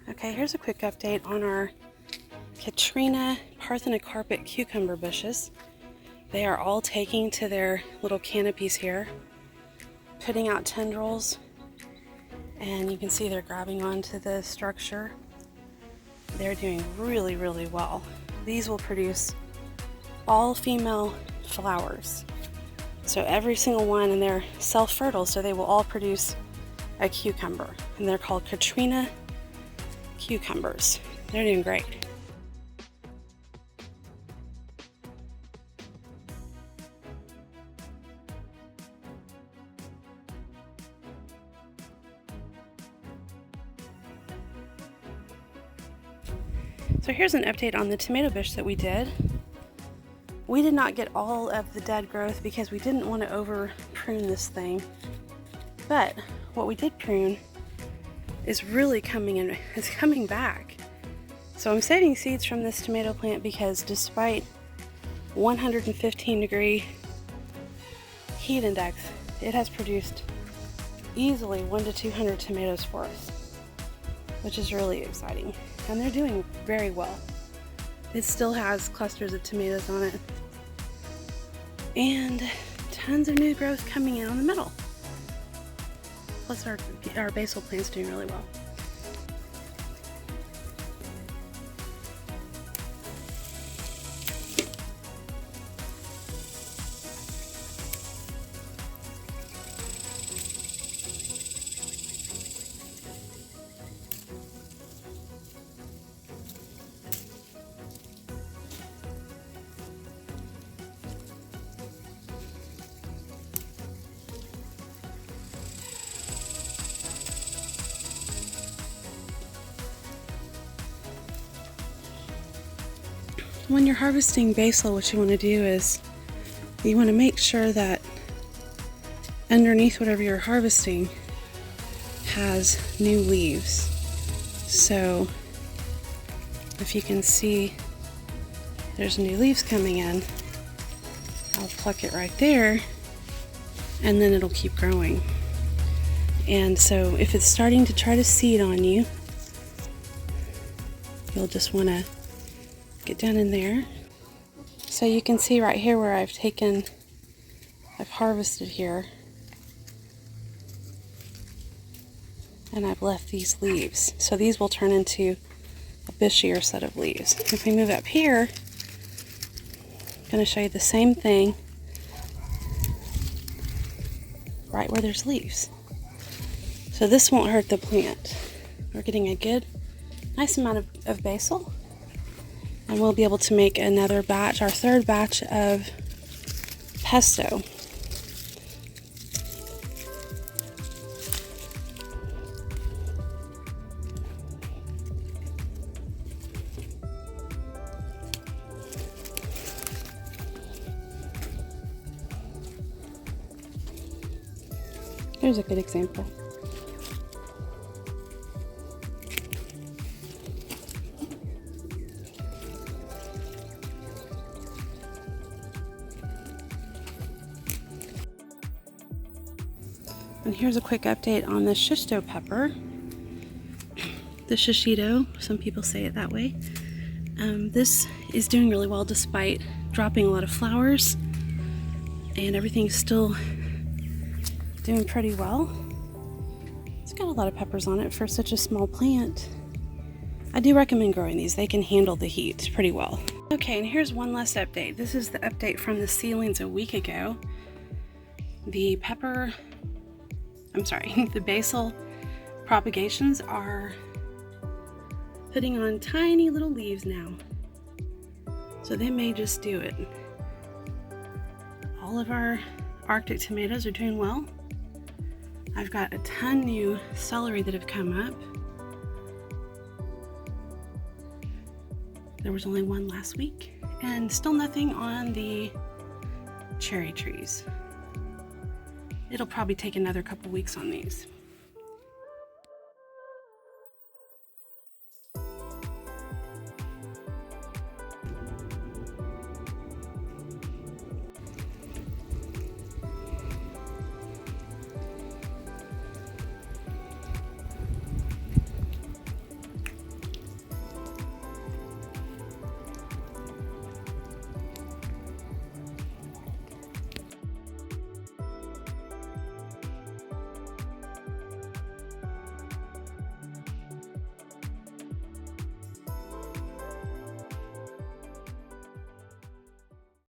Okay, here's a quick update on our Katrina parthenocarpet cucumber bushes. They are all taking to their little canopies here, putting out tendrils, and you can see they're grabbing onto the structure. They're doing really, really well. These will produce all female flowers. So every single one, and they're self-fertile, so they will all produce a cucumber, and they're called Katrina cucumbers. They're doing great. So here's an update on the tomato bush that we did. We did not get all of the dead growth because we didn't want to over prune this thing. But what we did prune is really coming in, it's coming back. So I'm saving seeds from this tomato plant because despite 115-degree heat index, it has produced easily 100 to 200 tomatoes for us, which is really exciting. And they're doing very well. It still has clusters of tomatoes on it, and tons of new growth coming in on the middle. Plus our basil plant's doing really well. When you're harvesting basil, what you want to do is you want to make sure that underneath whatever you're harvesting has new leaves. So if you can see there's new leaves coming in, I'll pluck it right there, and then it'll keep growing. And so if it's starting to try to seed on you, you'll just want to get down in there. So you can see right here where I've harvested here, and I've left these leaves. So these will turn into a bushier set of leaves. If we move up here, I'm going to show you the same thing right where there's leaves. So this won't hurt the plant. We're getting a good, nice amount of basil. And we'll be able to make another batch, our third batch of pesto. Here's a good example. And here's a quick update on the shishito pepper. The shishito, some people say it that way. This is doing really well despite dropping a lot of flowers, and everything's still doing pretty well. It's got a lot of peppers on it for such a small plant. I do recommend growing these. They can handle the heat pretty well. Okay, and here's one last update. This is the update from the seedlings a week ago. The basil propagations are putting on tiny little leaves now. So they may just do it. All of our Arctic tomatoes are doing well. I've got a ton new celery that have come up. There was only one last week, and still nothing on the cherry trees. It'll probably take another couple weeks on these.